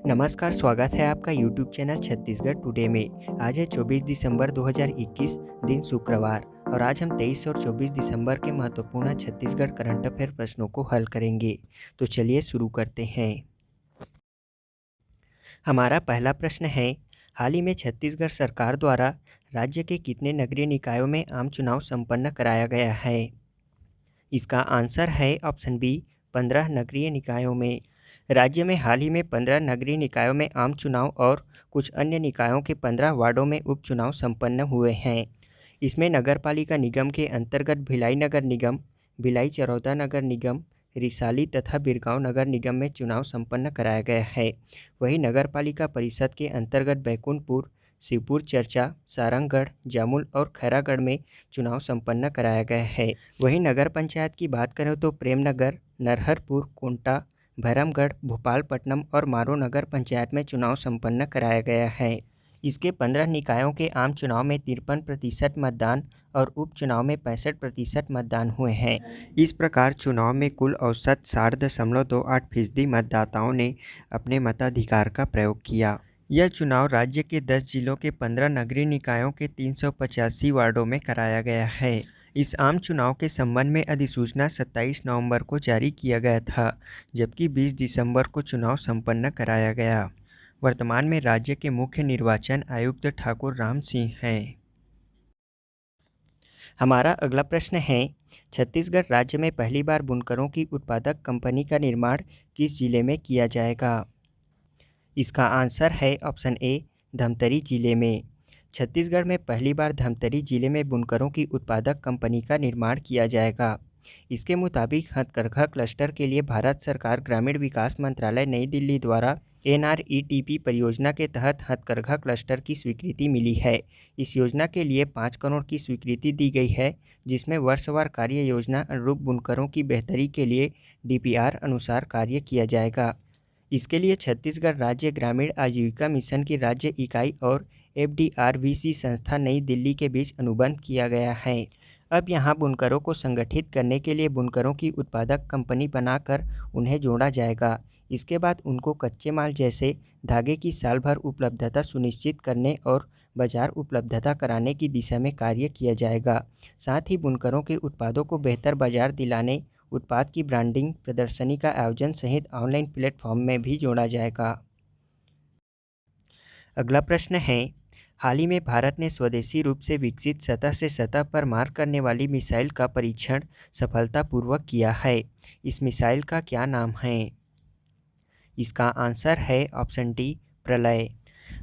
नमस्कार, स्वागत है आपका यूट्यूब चैनल छत्तीसगढ़ टुडे में। आज है 24 दिसंबर 2021, दिन शुक्रवार, और आज हम 23 और 24 दिसंबर के महत्वपूर्ण छत्तीसगढ़ करंट अफेयर प्रश्नों को हल करेंगे। तो चलिए शुरू करते हैं। हमारा पहला प्रश्न है, हाल ही में छत्तीसगढ़ सरकार द्वारा राज्य के कितने नगरीय निकायों में आम चुनाव संपन्न कराया गया है? इसका आंसर है ऑप्शन बी, 15 नगरीय निकायों में। राज्य में हाल ही में 15 नगरीय निकायों में आम चुनाव और कुछ अन्य निकायों के 15 वार्डों में उपचुनाव संपन्न हुए हैं। इसमें नगरपालिका निगम के अंतर्गत भिलाई नगर निगम, भिलाई चरौदा नगर निगम, रिसाली तथा बिरगांव नगर निगम में चुनाव संपन्न कराया गया है। वहीं नगरपालिका परिषद के अंतर्गत बैकुंठपुर, शिवपुर चर्चा, सारंगगढ़, जामुल और खैरागढ़ में चुनाव संपन्न कराया गया है। वहीं नगर पंचायत की बात करें तो प्रेमनगर, नरहरपुर, कोंटा, भैरमगढ़, भोपालपट्टनम और मारो नगर पंचायत में चुनाव संपन्न कराया गया है। इसके 15 निकायों के आम चुनाव में 53% मतदान और उपचुनाव में 65% मतदान हुए हैं। इस प्रकार चुनाव में कुल औसत 60.28% मतदाताओं ने अपने मताधिकार का प्रयोग किया। यह चुनाव राज्य के 10 जिलों के 15 नगरीय निकायों के 385 वार्डों में कराया गया है। इस आम चुनाव के संबंध में अधिसूचना 27 नवंबर को जारी किया गया था, जबकि 20 दिसंबर को चुनाव संपन्न कराया गया। वर्तमान में राज्य के मुख्य निर्वाचन आयुक्त ठाकुर राम सिंह हैं। हमारा अगला प्रश्न है, छत्तीसगढ़ राज्य में पहली बार बुनकरों की उत्पादक कंपनी का निर्माण किस जिले में किया जाएगा? इसका आंसर है ऑप्शन ए, धमतरी जिले में। छत्तीसगढ़ में पहली बार धमतरी जिले में बुनकरों की उत्पादक कंपनी का निर्माण किया जाएगा। इसके मुताबिक हथकरघा क्लस्टर के लिए भारत सरकार ग्रामीण विकास मंत्रालय नई दिल्ली द्वारा NRETP परियोजना के तहत हथकरघा क्लस्टर की स्वीकृति मिली है। इस योजना के लिए 5 करोड़ की स्वीकृति दी गई है, जिसमें वर्षवार कार्य योजना अनुरूप बुनकरों की बेहतरी के लिए DPR अनुसार कार्य किया जाएगा। इसके लिए छत्तीसगढ़ राज्य ग्रामीण आजीविका मिशन की राज्य इकाई और FDRVC संस्था नई दिल्ली के बीच अनुबंध किया गया है। अब यहाँ बुनकरों को संगठित करने के लिए बुनकरों की उत्पादक कंपनी बनाकर उन्हें जोड़ा जाएगा। इसके बाद उनको कच्चे माल जैसे धागे की साल भर उपलब्धता सुनिश्चित करने और बाजार उपलब्धता कराने की दिशा में कार्य किया जाएगा। साथ ही बुनकरों के उत्पादों को बेहतर बाजार दिलाने, उत्पाद की ब्रांडिंग, प्रदर्शनी का आयोजन सहित ऑनलाइन प्लेटफॉर्म में भी जोड़ा जाएगा। अगला प्रश्न है, हाल ही में भारत ने स्वदेशी रूप से विकसित सतह से सतह पर मार करने वाली मिसाइल का परीक्षण सफलतापूर्वक किया है। इस मिसाइल का क्या नाम है? इसका आंसर है ऑप्शन डी, प्रलय।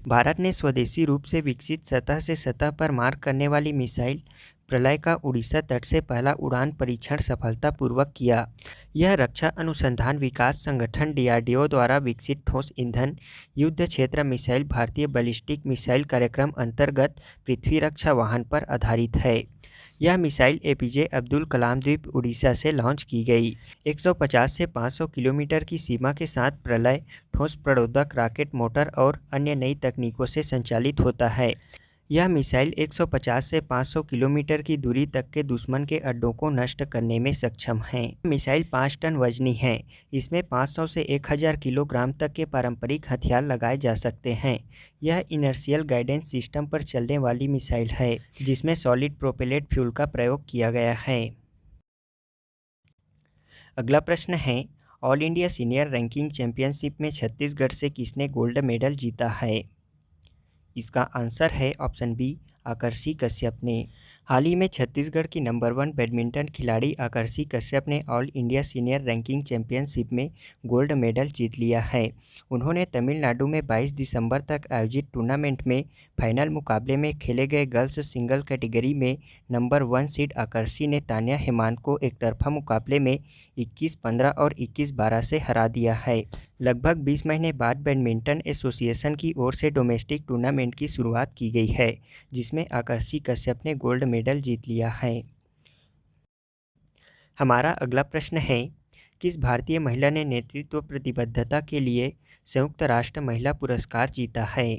भारत ने स्वदेशी रूप से विकसित सतह से सतह पर मार करने वाली मिसाइल प्रलय का उड़ीसा तट से पहला उड़ान परीक्षण सफलतापूर्वक किया। यह रक्षा अनुसंधान विकास संगठन DRDO द्वारा विकसित ठोस ईंधन युद्ध क्षेत्र मिसाइल भारतीय बैलिस्टिक मिसाइल कार्यक्रम अंतर्गत पृथ्वी रक्षा वाहन पर आधारित है। यह मिसाइल APJ अब्दुल कलाम द्वीप उड़ीसा से लॉन्च की गई। 150 से 500 किलोमीटर की सीमा के साथ प्रलय ठोस प्रणोदक रॉकेट मोटर और अन्य नई तकनीकों से संचालित होता है। यह मिसाइल 150 से 500 किलोमीटर की दूरी तक के दुश्मन के अड्डों को नष्ट करने में सक्षम है। मिसाइल 5 टन वजनी है। इसमें 500 से 1000 किलोग्राम तक के पारंपरिक हथियार लगाए जा सकते हैं। यह इनर्शियल गाइडेंस सिस्टम पर चलने वाली मिसाइल है, जिसमें सॉलिड प्रोपेलेट फ्यूल का प्रयोग किया गया है। अगला प्रश्न है, all India senior ranking championship में छत्तीसगढ़ से किसने गोल्ड मेडल जीता है? इसका आंसर है ऑप्शन बी, आकर्षी कश्यप ने। हाल ही में छत्तीसगढ़ की नंबर 1 बैडमिंटन खिलाड़ी आकर्षी कश्यप ने all India senior ranking championship में गोल्ड मेडल जीत लिया है। उन्होंने तमिलनाडु में 22 दिसंबर तक आयोजित टूर्नामेंट में फाइनल मुकाबले में खेले गए गर्ल्स सिंगल कैटेगरी में नंबर 1 सीड आकर्षी ने तान्या हेमांत को एकतरफा मुकाबले में 21-15 और 21-12 से हरा दिया है। लगभग 20 महीने बाद बैडमिंटन एसोसिएशन की ओर से डोमेस्टिक टूर्नामेंट की शुरुआत की गई है, जिसमें आकर्षी कश्यप ने गोल्ड मेडल जीत लिया है। हमारा अगला प्रश्न है, किस भारतीय महिला ने नेतृत्व प्रतिबद्धता के लिए संयुक्त राष्ट्र महिला पुरस्कार जीता है?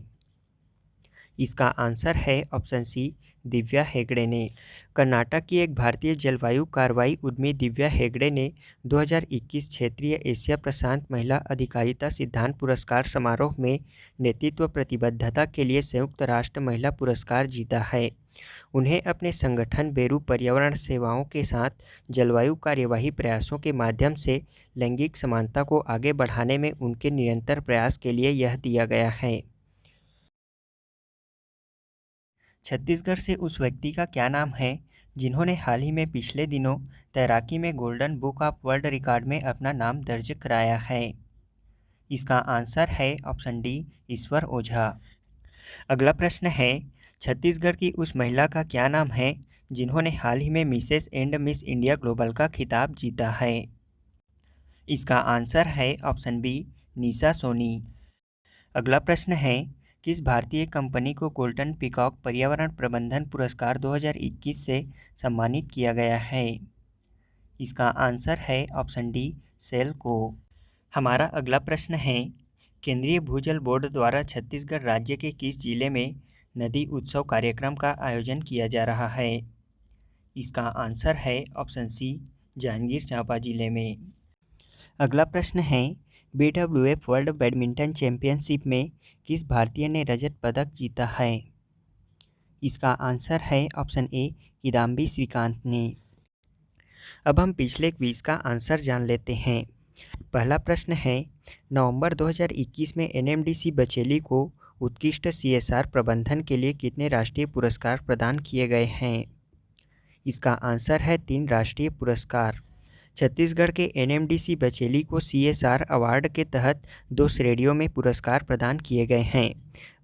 इसका आंसर है ऑप्शन सी, दिव्या हेगड़े ने। कर्नाटक की एक भारतीय जलवायु कार्रवाई उद्यमी दिव्या हेगड़े ने 2021 क्षेत्रीय एशिया प्रशांत महिला अधिकारिता सिद्धांत पुरस्कार समारोह में नेतृत्व प्रतिबद्धता के लिए संयुक्त राष्ट्र महिला पुरस्कार जीता है। उन्हें अपने संगठन बेरू पर्यावरण सेवाओं के साथ जलवायु कार्यवाही प्रयासों के माध्यम से लैंगिक समानता को आगे बढ़ाने में उनके निरंतर प्रयास के लिए यह दिया गया है। छत्तीसगढ़ से उस व्यक्ति का क्या नाम है जिन्होंने हाल ही में पिछले दिनों तैराकी में golden book of world record में अपना नाम दर्ज कराया है? इसका आंसर है ऑप्शन डी, ईश्वर ओझा। अगला प्रश्न है, छत्तीसगढ़ की उस महिला का क्या नाम है जिन्होंने हाल ही में Mrs and miss India global का खिताब जीता है? इसका आंसर है ऑप्शन बी, निशा सोनी। अगला प्रश्न है, किस भारतीय कंपनी को गोल्डन पीकॉक पर्यावरण प्रबंधन पुरस्कार 2021 से सम्मानित किया गया है? इसका आंसर है ऑप्शन डी, सेल को। हमारा अगला प्रश्न है, केंद्रीय भूजल बोर्ड द्वारा छत्तीसगढ़ राज्य के किस जिले में नदी उत्सव कार्यक्रम का आयोजन किया जा रहा है? इसका आंसर है ऑप्शन सी, जांजगीर चांपा जिले में। अगला प्रश्न है, BWF वर्ल्ड बैडमिंटन चैंपियनशिप में किस भारतीय ने रजत पदक जीता है? इसका आंसर है ऑप्शन ए, किदाम्बी श्रीकांत ने। अब हम पिछले क्विज का आंसर जान लेते हैं। पहला प्रश्न है, नवंबर 2021 में NMDC बचेली को उत्कृष्ट CSR प्रबंधन के लिए कितने राष्ट्रीय पुरस्कार प्रदान किए गए हैं? इसका आंसर है 3 राष्ट्रीय पुरस्कार। छत्तीसगढ़ के NMDC बचेली को CSR अवार्ड के तहत 2 श्रेणियों में पुरस्कार प्रदान किए गए हैं।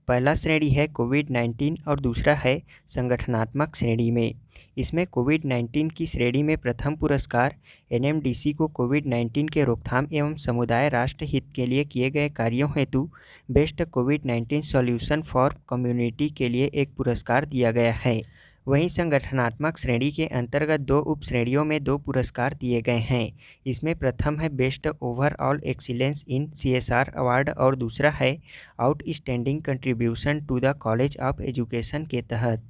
पहला श्रेणी है कोविड-19 और दूसरा है संगठनात्मक श्रेणी में। इसमें कोविड-19 की श्रेणी में प्रथम पुरस्कार NMDC को कोविड-19 के रोकथाम एवं समुदाय राष्ट्र हित के लिए किए गए कार्यों हेतु best covid solution for community के लिए एक पुरस्कार दिया गया है। वहीं संगठनात्मक श्रेणी के अंतर्गत 2 उप श्रेणियों में 2 पुरस्कार दिए गए हैं। इसमें प्रथम है best overall excellence in CSR award और दूसरा है outstanding contribution to the college of education के तहत।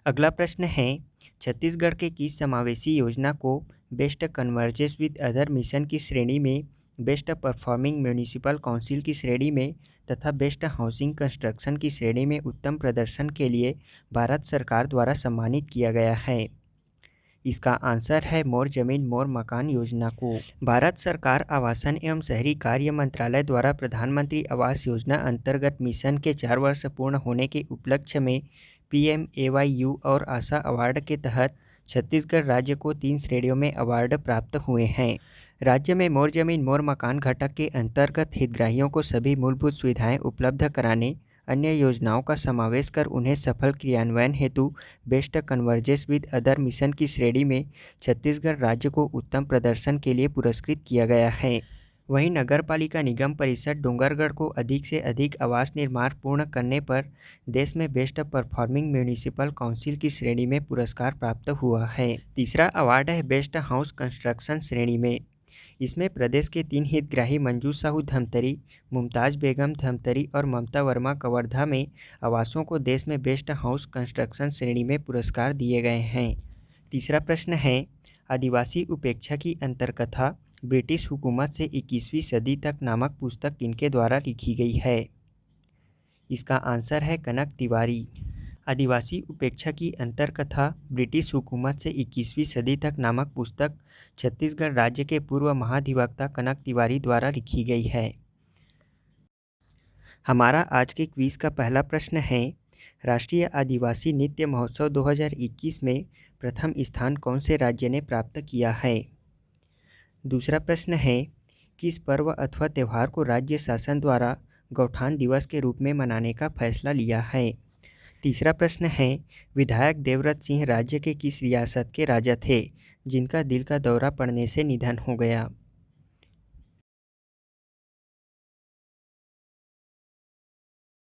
अगला प्रश्न है, छत्तीसगढ़ के किस समावेशी योजना को best convergence with other mission की श्रेणी में, बेस्ट परफॉर्मिंग म्यूनिसिपल काउंसिल की श्रेणी में तथा बेस्ट हाउसिंग कंस्ट्रक्शन की श्रेणी में उत्तम प्रदर्शन के लिए भारत सरकार द्वारा सम्मानित किया गया है? इसका आंसर है मोर जमीन मोर मकान योजना को। भारत सरकार आवासन एवं शहरी कार्य मंत्रालय द्वारा प्रधानमंत्री आवास योजना अंतर्गत मिशन के 4 वर्ष पूर्ण होने के उपलक्ष्य में PMAYU और आशा अवार्ड के तहत छत्तीसगढ़ राज्य को 3 श्रेणियों में अवार्ड प्राप्त हुए हैं। राज्य में मोर जमीन मोर मकान घटक के अंतर्गत हितग्राहियों को सभी मूलभूत सुविधाएं उपलब्ध कराने, अन्य योजनाओं का समावेश कर उन्हें सफल क्रियान्वयन हेतु best convergence with other mission की श्रेणी में छत्तीसगढ़ राज्य को उत्तम प्रदर्शन के लिए पुरस्कृत किया गया है। वहीं नगर पालिका निगम परिषद डोंगरगढ़ को अधिक से अधिक आवास निर्माण पूर्ण करने पर देश में बेस्ट परफॉर्मिंग म्यूनिसिपल काउंसिल की श्रेणी में पुरस्कार प्राप्त हुआ है। तीसरा अवार्ड है बेस्ट हाउस कंस्ट्रक्शन श्रेणी में। इसमें प्रदेश के 3 हितग्राही मंजू साहू धमतरी, मुमताज बेगम धमतरी और ममता वर्मा कवर्धा में आवासों को देश में बेस्ट हाउस कंस्ट्रक्शन श्रेणी में पुरस्कार दिए गए हैं। तीसरा प्रश्न है, आदिवासी उपेक्षा की अंतरकथा ब्रिटिश हुकूमत से 21वीं सदी तक नामक पुस्तक किनके द्वारा लिखी गई है? इसका आंसर है कनक तिवारी। आदिवासी उपेक्षा की अंतरकथा ब्रिटिश हुकूमत से 21वीं सदी तक नामक पुस्तक छत्तीसगढ़ राज्य के पूर्व महाधिवक्ता कनक तिवारी द्वारा लिखी गई है। हमारा आज के क्विज का पहला प्रश्न है, राष्ट्रीय आदिवासी नृत्य महोत्सव 2021 में प्रथम स्थान कौन से राज्य ने प्राप्त किया है? दूसरा प्रश्न है, किस पर्व अथवा त्यौहार को राज्य शासन द्वारा गौठान दिवस के रूप में मनाने का फैसला लिया है? तीसरा प्रश्न है, विधायक देवव्रत सिंह राज्य के किस रियासत के राजा थे जिनका दिल का दौरा पड़ने से निधन हो गया?